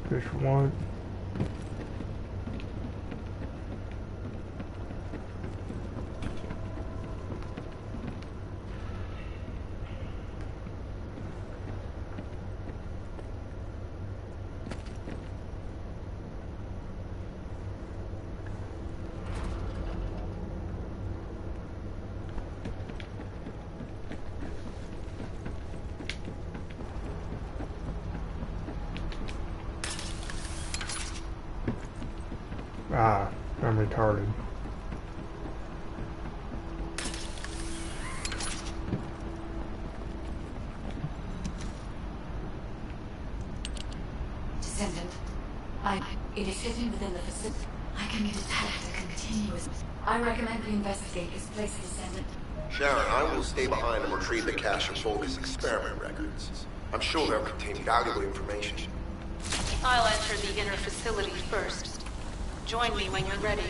Fish one. Ah, I'm retarded. Descendant. It is hidden within the facility. I can detect a continuous. I recommend we investigate this place, Descendant. Sharon, I will stay behind and retrieve the cache of Focus experiment records. I'm sure they'll contain valuable information. I'll enter the inner facility first. Join me when you're ready.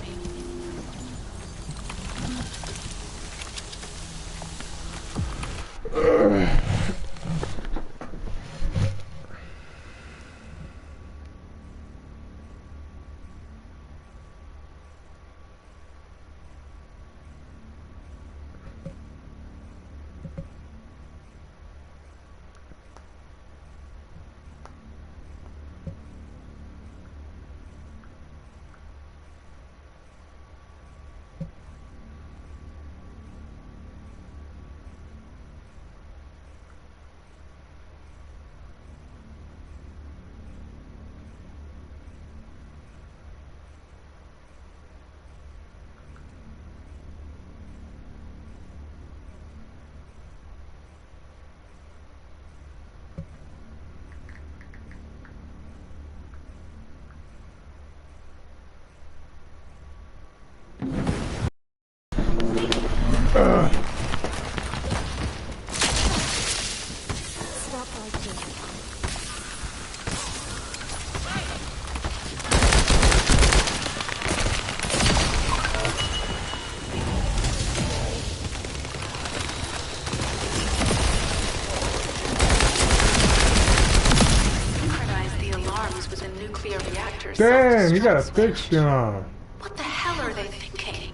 Damn, you got a thick skin on. What the hell are they thinking?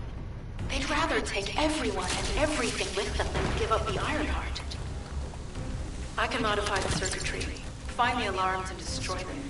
They'd rather take everyone and everything with them than give up the Ironheart. I can modify the circuitry, find the alarms and destroy them.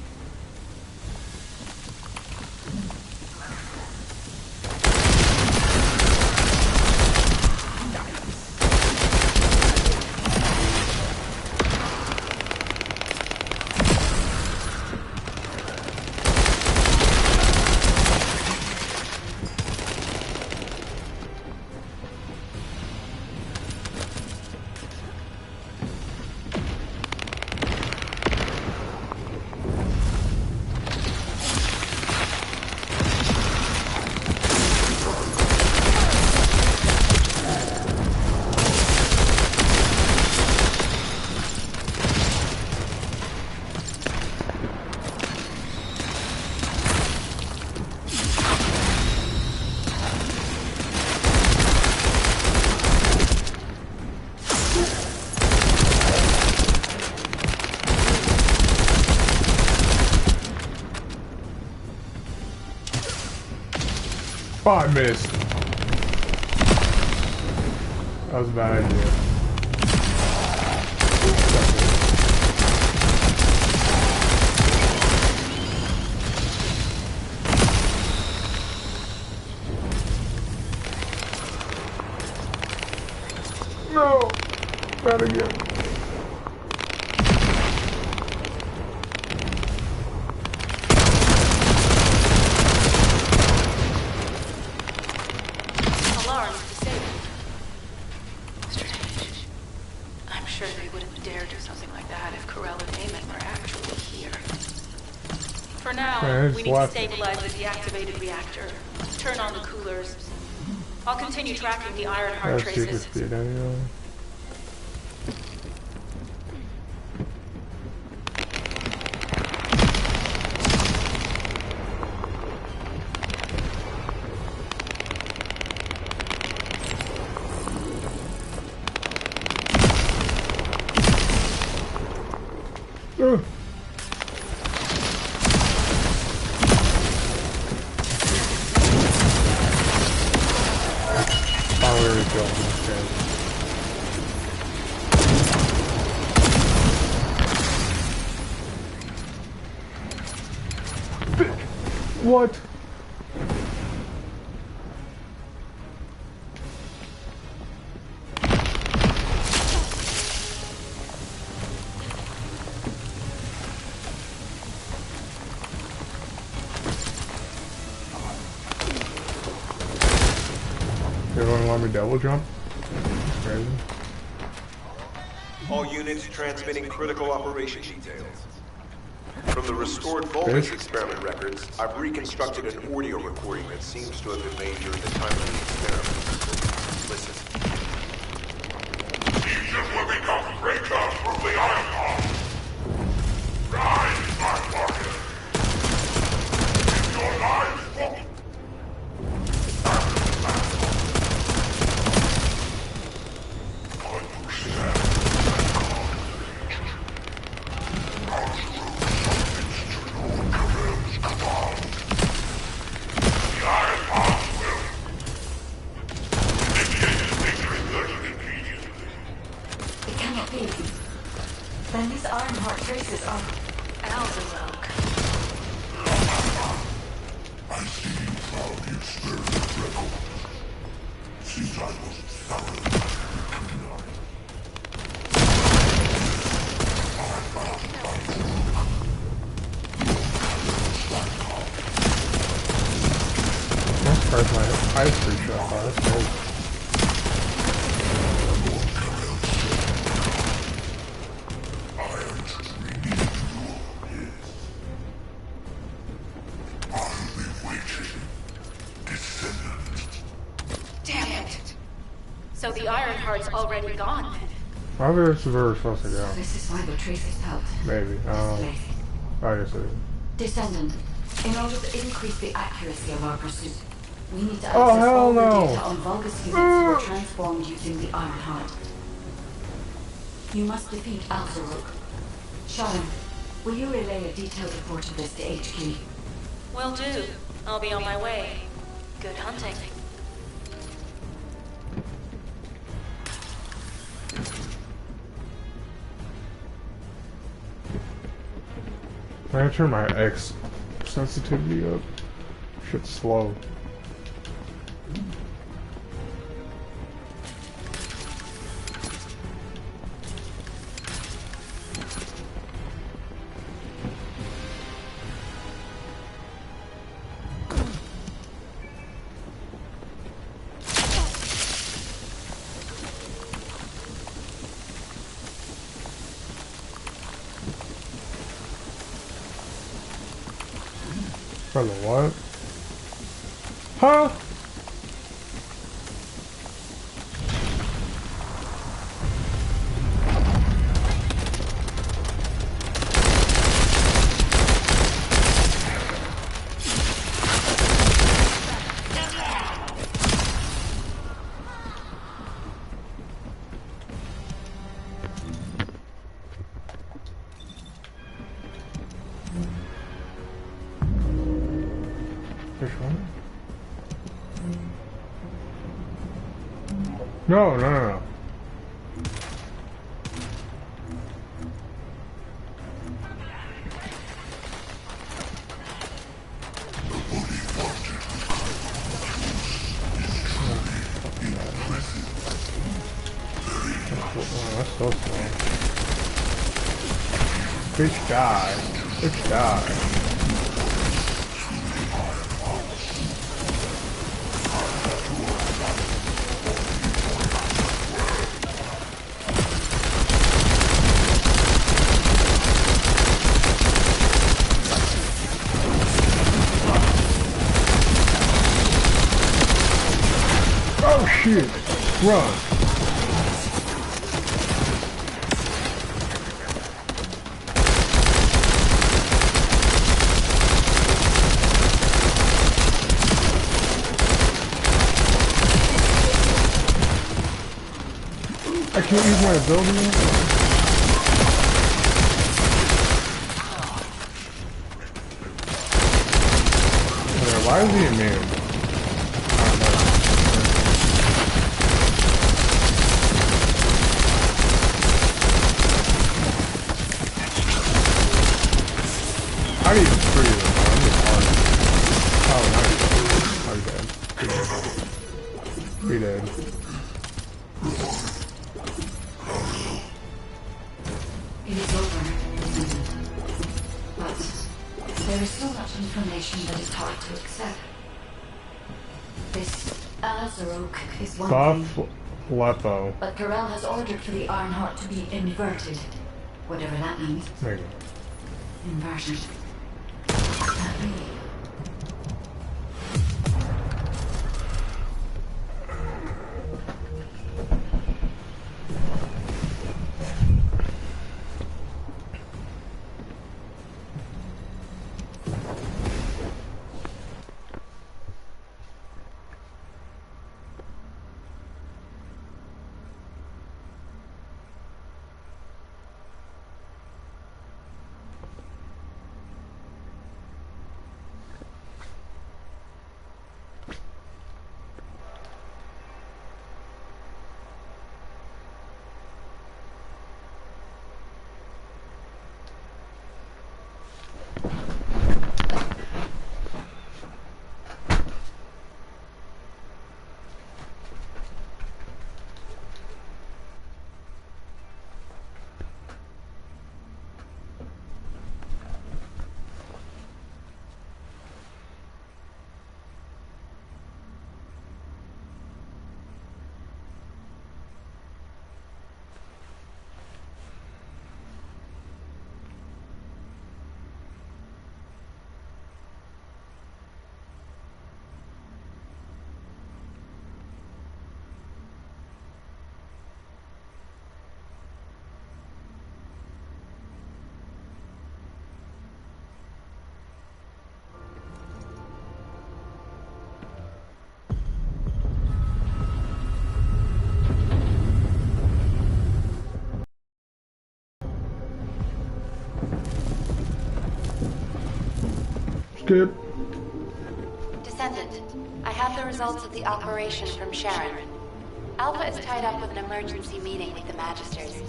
Oh, I missed. That was a bad idea. No! Not again. We need to stabilize the deactivated reactor. Turn on the coolers. I'll continue tracking the Ironheart traces. Speed anyway. What? They won't let me double jump? That's crazy. All units transmitting critical operation details. From the restored Vulgus experiment records, I've reconstructed an audio recording that seems to have been made during the time of the experiment. Listen. Legions will become creatures from the Iron Heart. Rise, my warrior. Give your lives for... Then these Ironheart traces are Al's oak. I see you found the experiment record. Seems I wasn't thoroughly scrutinized. That's part of my eyes free shot. Oh, that's crazy. Damn it! So the Ironheart's already gone then? Probably this is where we're supposed to go. This is why the traces felt Maybe. displaced. I guess it is. Descendant, in order to increase the accuracy of our pursuit, we need to Oh, access hell all the no. data on Vulgus units who were transformed using the Ironheart. You must defeat Alzaruk. Sharon, will you relay a detailed report of this to HQ? Will do. I'll be on my way. Good hunting. I'm gonna turn my X sensitivity up. Shit's slow. From the what? Huh? Which one? No, no, no, no. Oh, that's so slow. Bitch die. Bitch die. Oh shit! Run! I can't use my ability. Why is he immune? I need to free them. I'm just hard. There's so much information that is hard to accept. This Azarok is one Buff thing, Lepo. but Corel has ordered for the Ironheart to be inverted. Whatever that means. Maybe. Inversion. What could that be? Skip. Descendant, I have the results of the operation from Sharon. Alpha is tied up with an emergency meeting with the Magisters.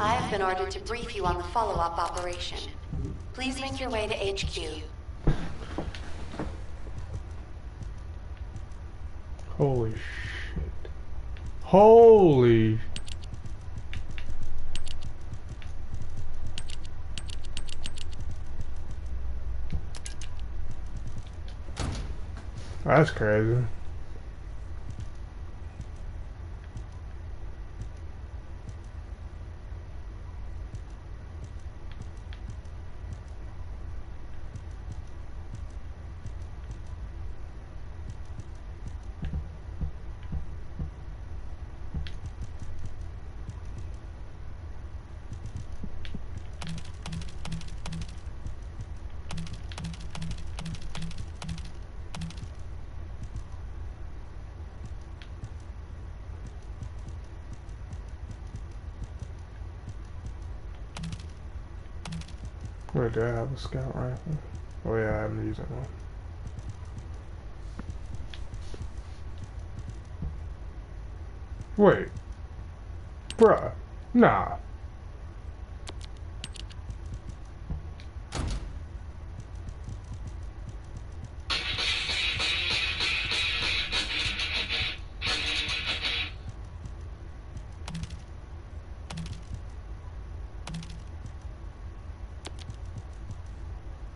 I have been ordered to brief you on the follow-up operation. Please make your way to HQ. Holy shit. Holy. That's crazy. Wait, do I have a scout rifle? Oh yeah, I'm using one. Wait. Bruh. Nah.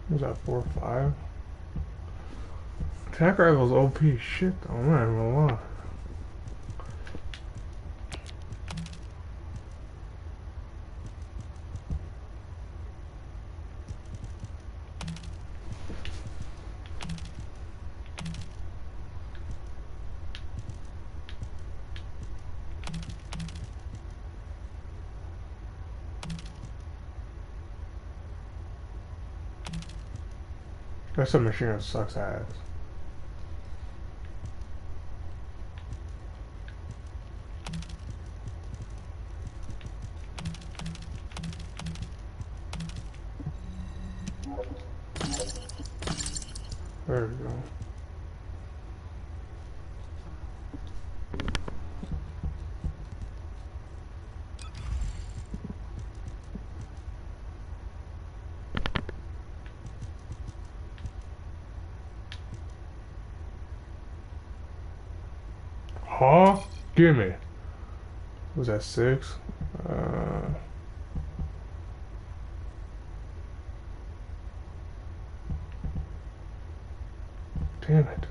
Was that 4-5? Attack rifle's OP shit though, I'm not even gonna lie. That submachine gun sucks ass. There we go. Huh? Gimme. Was that 6? Damn it.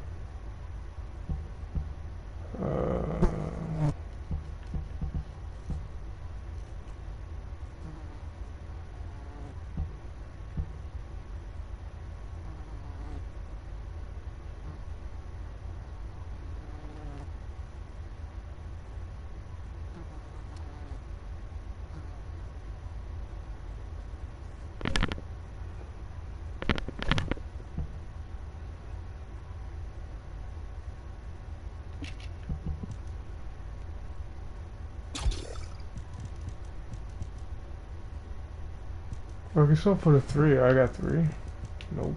Okay, so put a 3. I got 3. Nope.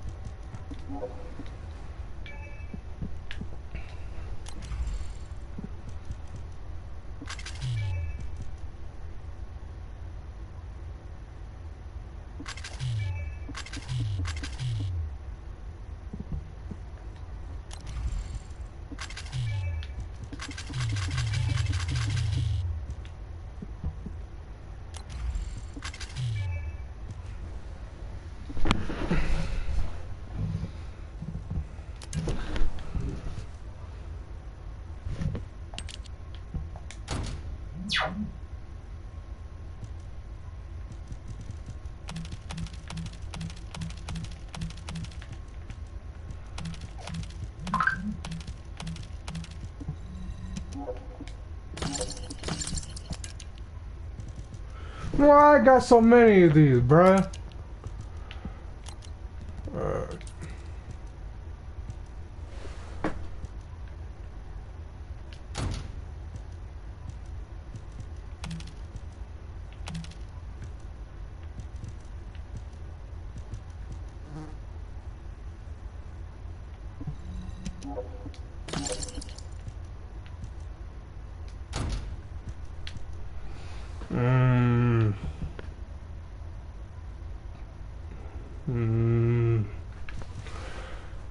Why I got so many of these, bruh?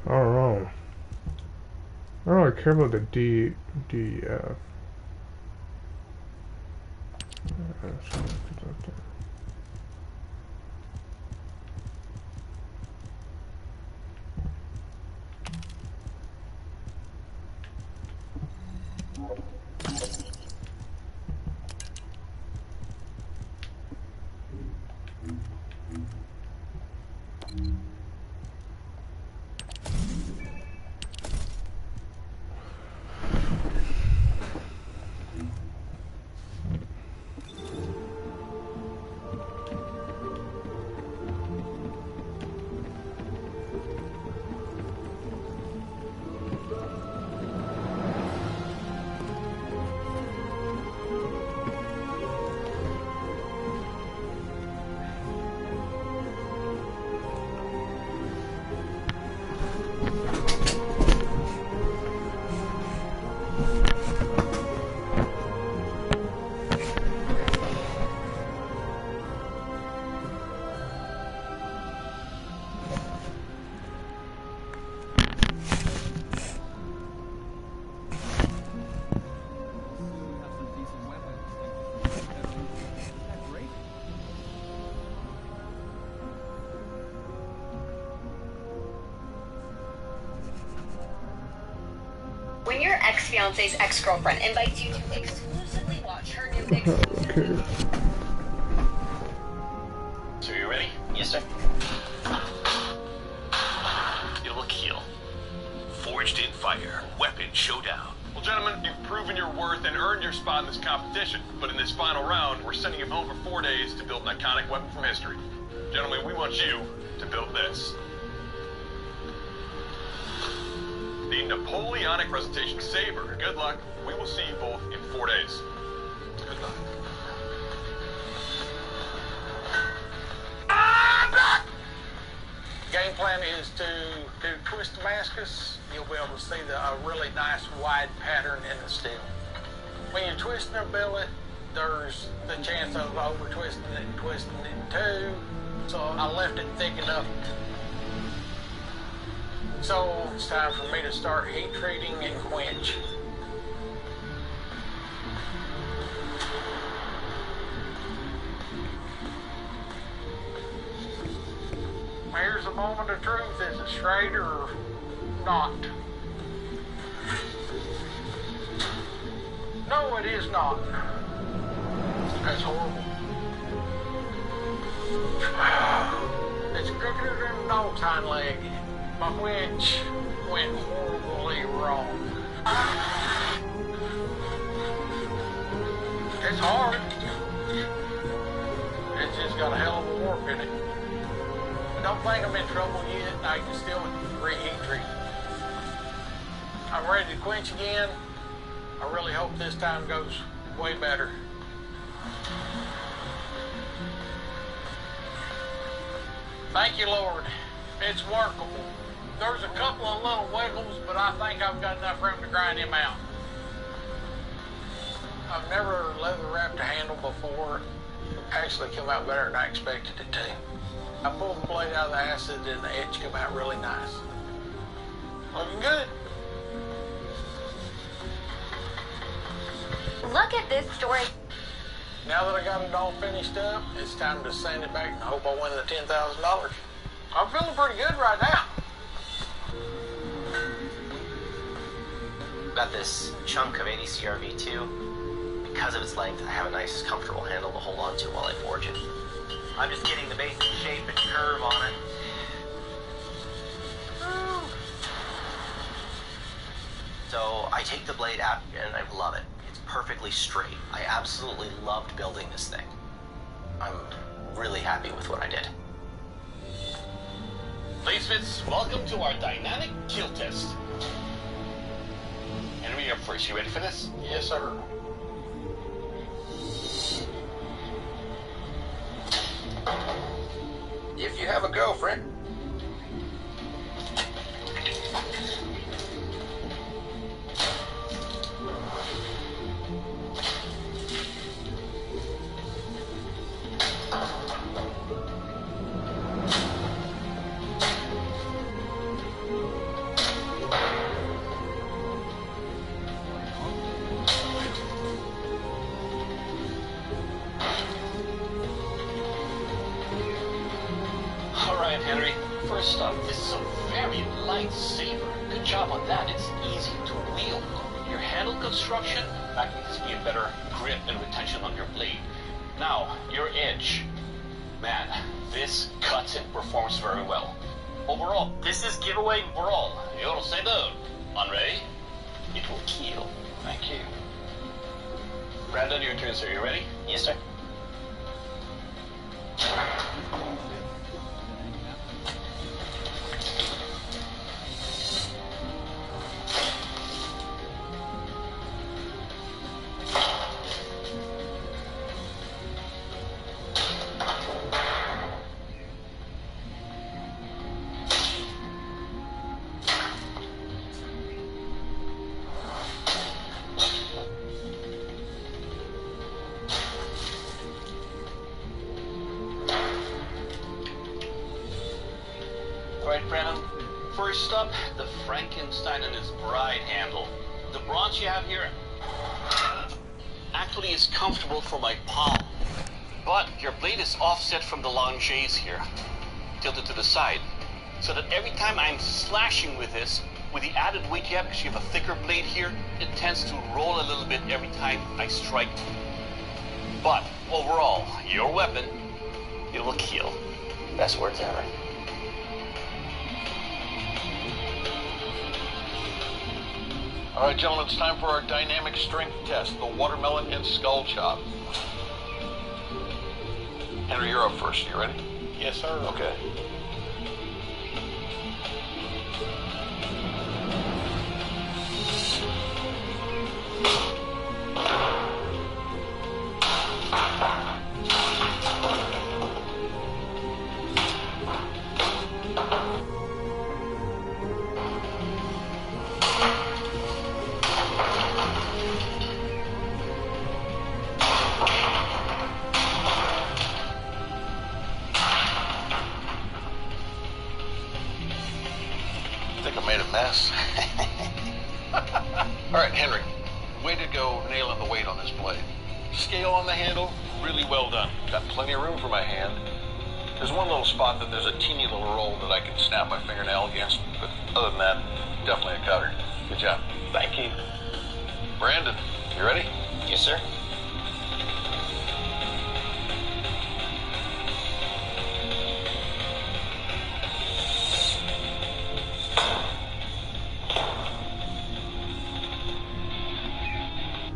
I don't know. I don't really care about the DF. When your ex-fiance's ex-girlfriend invites you to exclusively watch her new Okay. So you ready? Yes, sir. It'll kill. Forged in fire. Weapon showdown. Well, gentlemen, you've proven your worth and earned your spot in this competition. But in this final round, we're sending him home for 4 days to build an iconic weapon from history. Gentlemen, we want you to build this. The Napoleonic Presentation Saber. Good luck. We will see you both in 4 days. Good luck. Game plan is to do twist Damascus. You'll be able to see a really nice wide pattern in the steel. When you're twisting a billet, there's the chance of over twisting it and twisting it too. So I left it thick enough. So it's time for me to start heat treating and quench. Here's a moment of truth. Is it straight or not. No, it is not. That's horrible. It's crookeder than a dog's hind leg, but which went horribly wrong. It's hard. It's just got a hell of a warp in it. I don't think I'm in trouble yet. I can still reheat treat. I'm ready to quench again. I really hope this time goes way better. Thank you, Lord. It's workable. There's a couple of little wiggles, but I think I've got enough room to grind him out. I've never leather wrapped a handle before. Actually come out better than I expected it to. I pulled the blade out of the acid and the edge came out really nice. Looking good. Look at this story. Now that I got it all finished up, it's time to sand it back and hope I win the $10,000. I'm feeling pretty good right now. Got this chunk of 80 CRV2. Because of its length, I have a nice, comfortable handle to hold on to while I forge it. I'm just getting the basic shape and curve on it. So I take the blade out and I love it. It's perfectly straight. I absolutely loved building this thing. I'm really happy with what I did. Misfits, welcome to our dynamic kill test. Henry, you're up first. You ready for this? Yes, sir. If you have a girlfriend. Henry, first up, this is a very light saber. Good job on that. It's easy to wield. Your handle construction, that needs to be a better grip and retention on your blade. Now, your edge. Man, this cuts and performs very well. Overall, this is giveaway overall. You'll say no. Andre, it will kill. Thank you. Brandon, your turn, sir. You ready? Yes, sir. Alright, Brandon. First up, the Frankenstein and his bride handle. The bronze you have here actually is comfortable for my palm. But your blade is offset from the longes here, tilted to the side. So that every time I'm slashing with this, with the added weight you have, because you have a thicker blade here, it tends to roll a little bit every time I strike. But overall, your weapon, it will kill. Best words ever. All right, gentlemen, it's time for our dynamic strength test, the watermelon and skull chop. Henry, you're up first. You ready? Yes, sir. Okay. Mess. All right, Henry, way to go nailing the weight on this blade. Scale on the handle, really well done. Got plenty of room for my hand. There's one little spot that there's a teeny little roll that I can snap my fingernail against, but other than that, definitely a cutter. Good job. Thank you. Brandon, you ready? Yes, sir.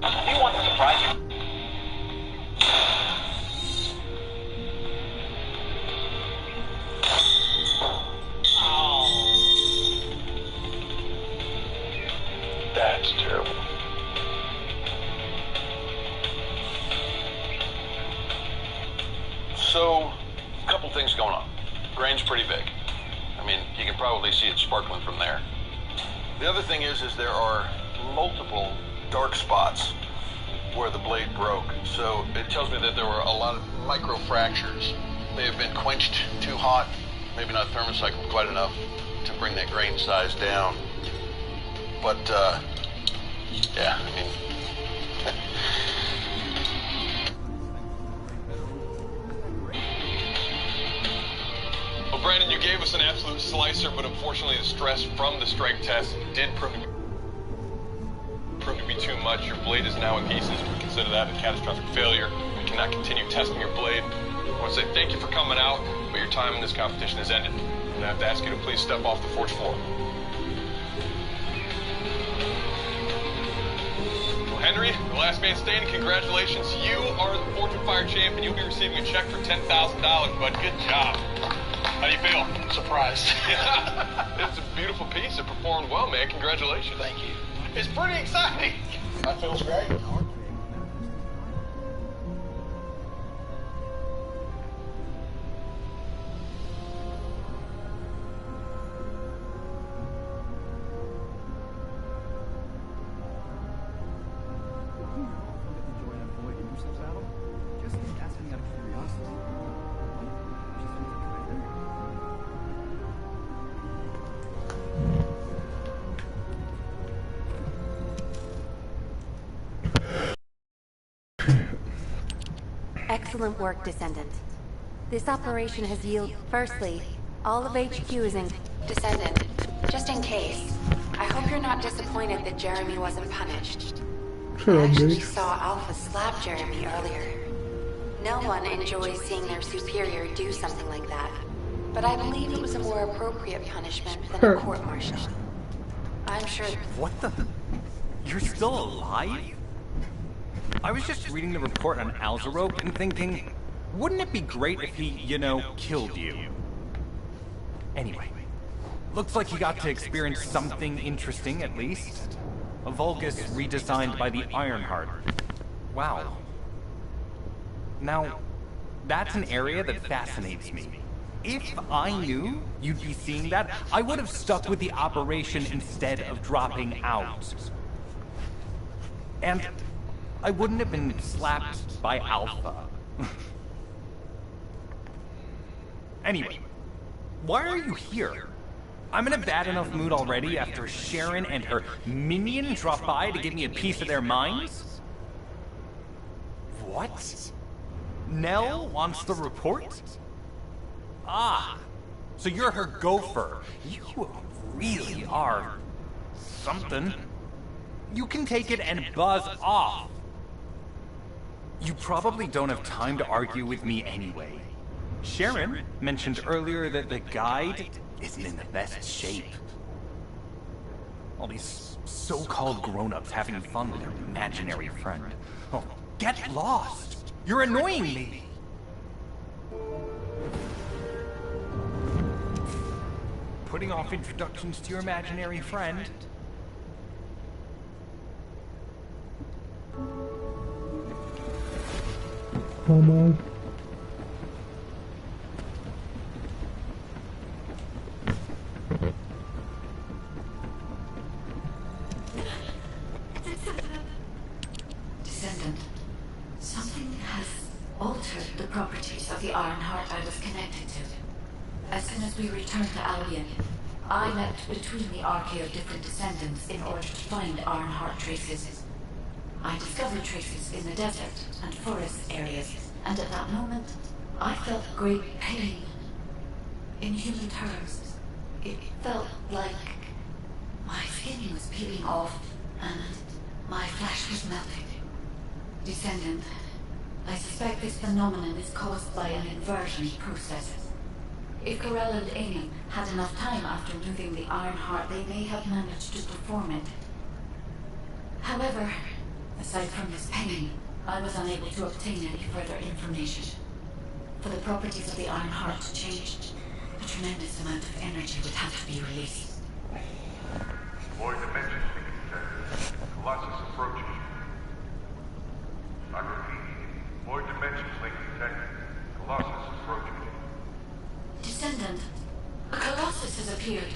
Do you want to surprise you? That's terrible. So, a couple things going on. Grain's pretty big. I mean, you can probably see it sparkling from there. The other thing is there are multiple dark spots where the blade broke. So it tells me that there were a lot of micro fractures. They have been quenched too hot, maybe not thermocycled quite enough to bring that grain size down. But, yeah, I mean... Well, Brandon, you gave us an absolute slicer, but unfortunately the stress from the strength test did prove to be too much. Your blade is now in pieces. We consider that a catastrophic failure. We cannot continue testing your blade. I want to say thank you for coming out, but your time in this competition has ended. I'm going to have to ask you to please step off the forge floor. Henry, the last man standing, congratulations. You are the Forge of Fire champion. You'll be receiving a check for $10,000, bud. Good job. How do you feel? Surprised. It's a beautiful piece. It performed well, man. Congratulations. Thank you. It's pretty exciting. That feels great. Excellent work, Descendant. This operation has yielded... Firstly, all of HQ is in... Descendant, just in case, I hope you're not disappointed that Jeremy wasn't punished. Shut I up, actually bitch. saw Alpha slap Jeremy earlier. No one enjoys seeing their superior do something like that, but I believe it was a more appropriate punishment than a court-martial. I'm sure... What the... You're still alive? I was just reading the report on Alzarok and thinking, wouldn't it be great if he, you know, killed you? Anyway, looks like you got to experience something interesting at least. A Vulgus redesigned by the Ironheart. Wow. Now, that's an area that fascinates me. If I knew you'd be seeing that, I would have stuck with the operation instead of dropping out. And I wouldn't have been slapped by Alpha. Anyway, why are you here? I'm in a bad enough mood already after Sharon and her minion drop by to give me a piece of their minds? What? Nell wants the report? Ah, so you're her gopher. You really are something. You can take it and buzz off. You probably don't have time to argue with me anyway. Sharon mentioned earlier that the guide isn't in the best shape. All these so-called grown-ups having fun with their imaginary friend. Oh, get lost! You're annoying me! Putting off introductions to your imaginary friend? Come on. Descendant, something has altered the properties of the Ironheart I was connected to. As soon as we returned to Albion, I leapt between the arcade of different descendants in order to find Ironheart traces. I discovered traces in the desert and forest areas, and at that moment, I felt great pain In human terms, it felt like my skin was peeling off and my flesh was melting. Descendant, I suspect this phenomenon is caused by an inversion process. If Corell and Amy had enough time after moving the Iron Heart, they may have managed to perform it. However, aside from this pain, I was unable to obtain any further information. For the properties of the Iron Heart to change, a tremendous amount of energy would have to be released. Void dimensions being detected. Colossus approaching. I repeat, void dimensions link detected. Colossus approaching. Descendant, a Colossus has appeared.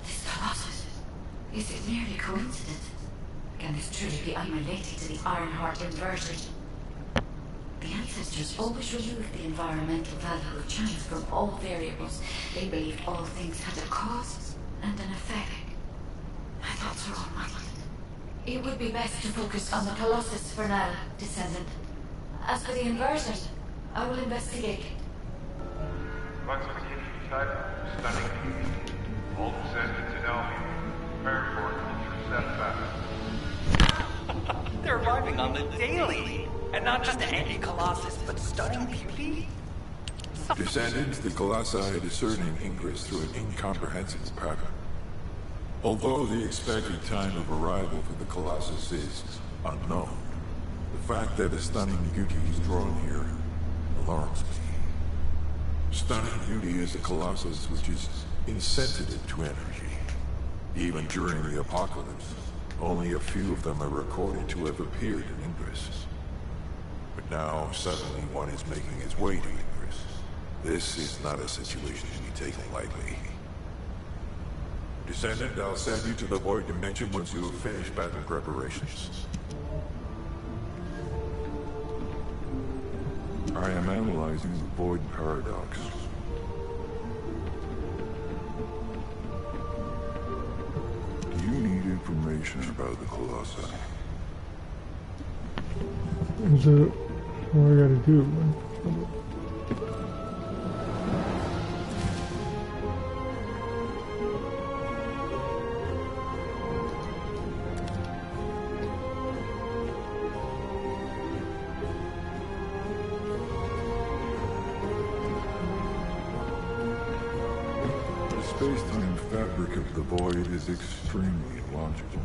This Colossus, is it merely coincidence? Can this truly be unrelated to the Iron Heart inversion? The ancestors always removed the environmental value of chance from all variables. They believed all things had a cause and an effect. My thoughts are all muddled. It would be best to focus on the Colossus for now, Descendant. As for the inversion, I will investigate. Classification type, stunning beauty. All descendants in Albion. Prepare for an ultra setback. They're arriving on the daily! And not just any Colossus, but stunning beauty? Descendants, the Colossi are discerning ingress through an incomprehensible pattern. Although the expected time of arrival for the Colossus is unknown, the fact that a stunning beauty is drawn here alarms me. Stunning beauty is a Colossus which is insensitive to energy. Even during the apocalypse, only a few of them are recorded to have appeared in Ingress. But now, suddenly one is making its way to Ingress. This is not a situation to be taken lightly. Descendant, I'll send you to the Void Dimension once you have finished battle preparations. I am analyzing the Void Paradox. Do you need information about the Colossi? Is it what I gotta do? The space-time fabric of the Void is extremely illogical.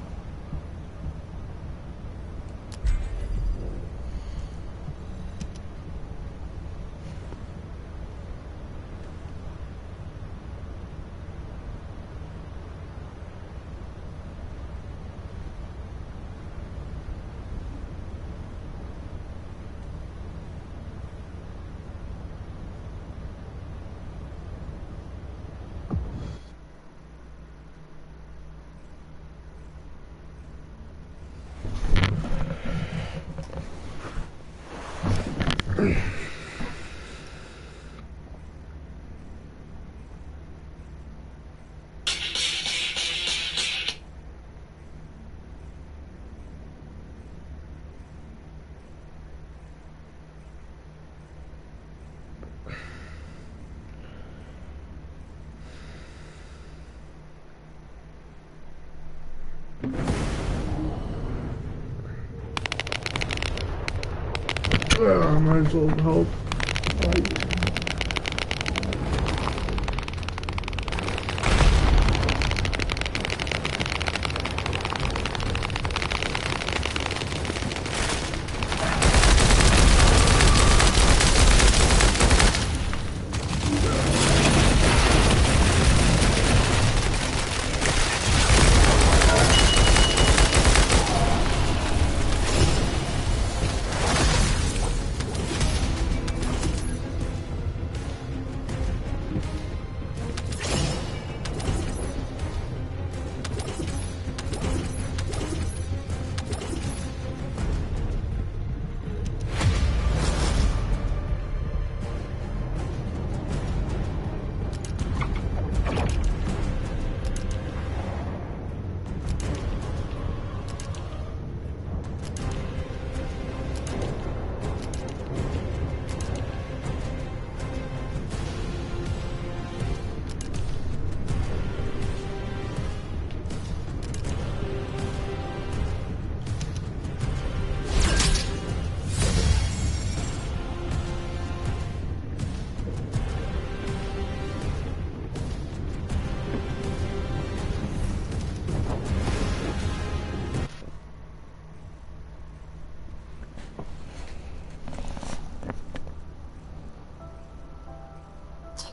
I might as well help.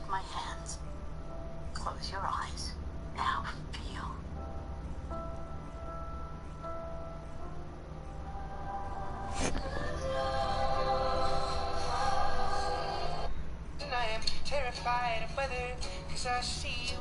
with my hands. Close your eyes. Now feel. And I am terrified of weather, 'cause I see you.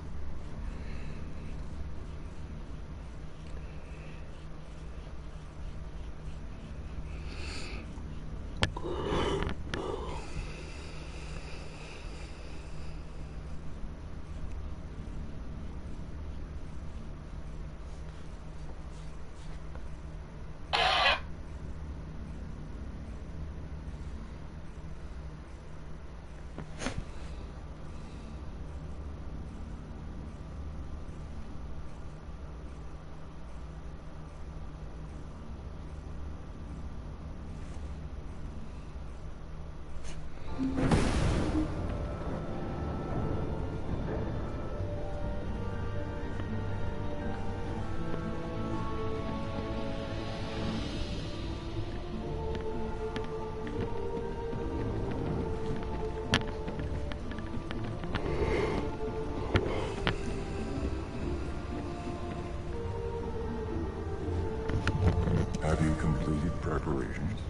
Have you completed preparations?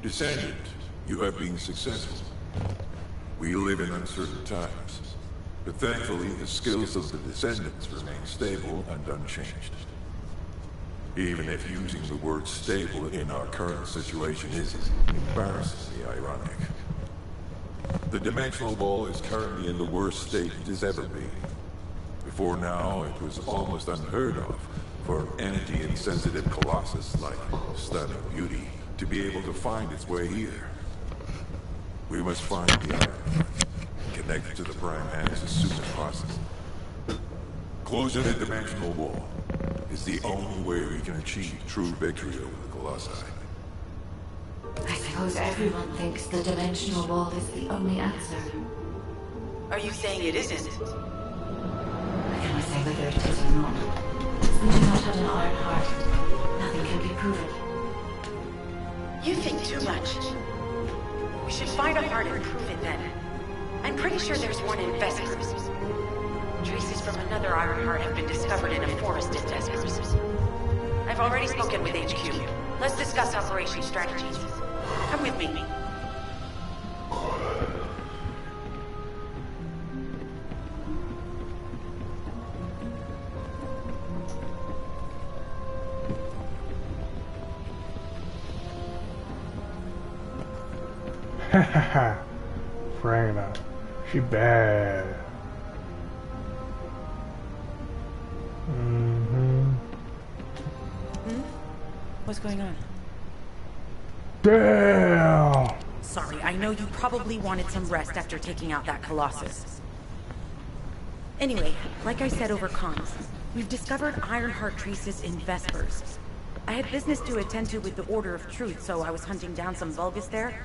Descendant, you have been successful. We live in uncertain times, but thankfully the skills of the Descendants remain stable and unchanged. Even if using the word stable in our current situation is embarrassingly ironic. The dimensional wall is currently in the worst state it has ever been. Before now, it was almost unheard of for entity-insensitive colossus like Stunning Beauty to be able to find its way here. We must find the Iron and connect it to the Prime Hands as soon as possible. Closing the dimensional wall is the only way we can achieve true victory over the Colossi. I suppose everyone thinks the dimensional wall is the only answer. Are you saying it isn't? I cannot say whether it is or not. Since we do not have an iron heart, nothing can be proven. You think too much. We should find a heart and prove it then. I'm pretty sure there's one in Vespers. Traces from another iron heart have been discovered in a forest in Vespers. I've already spoken with HQ. Let's discuss operation strategies. Come with me. Hahaha. Fragna. She bad. What's going on? Damn! Sorry, I know you probably wanted some rest after taking out that Colossus. Anyway, like I said over comms, we've discovered Ironheart traces in Vespers. I had business to attend to with the Order of Truth, so I was hunting down some Vulgus there.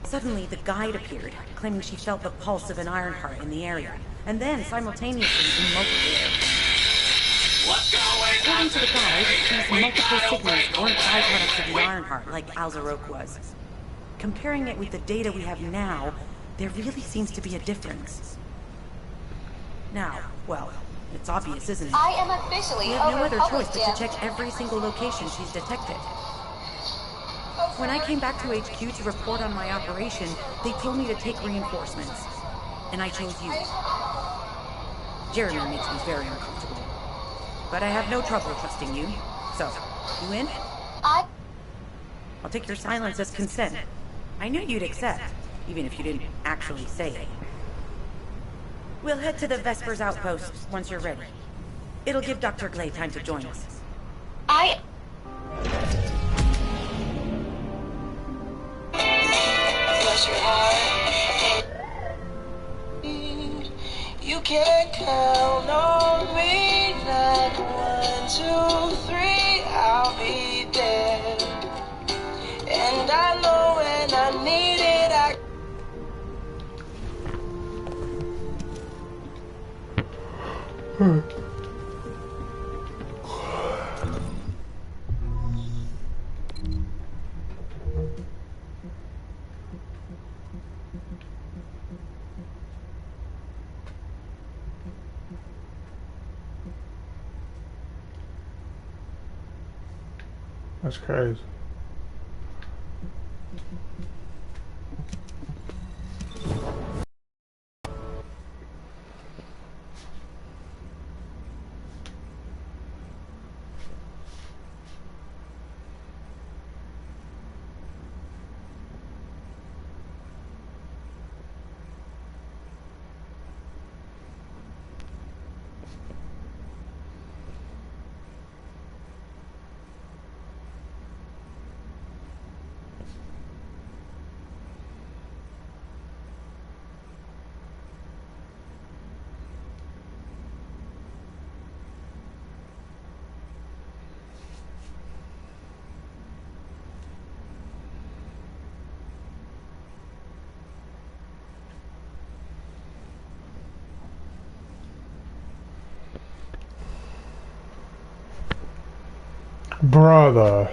Suddenly, the guide appeared, claiming she felt the pulse of an Ironheart in the area, and then simultaneously in multiple areas. According to the guide, these multiple signals weren't byproducts of the Ironheart like Alzarok was. Comparing it with the data we have now, there really seems to be a difference. Now, well, it's obvious, isn't it? I am officially We have no over other choice public but to gym. check every single location she's detected. When I came back to HQ to report on my operation, they told me to take reinforcements. And I chose you. Jeremy makes me very uncomfortable. But I have no trouble trusting you. So, you in? I'll take your silence as consent. I knew you'd accept, even if you didn't actually say it. We'll head to the Vespers outpost once you're ready. It'll give Dr. Glay time to join us. Bless your heart. You can count on me. Like 1, 2, 3, I'll be there. And I know when I need it, I. That's crazy. Brother.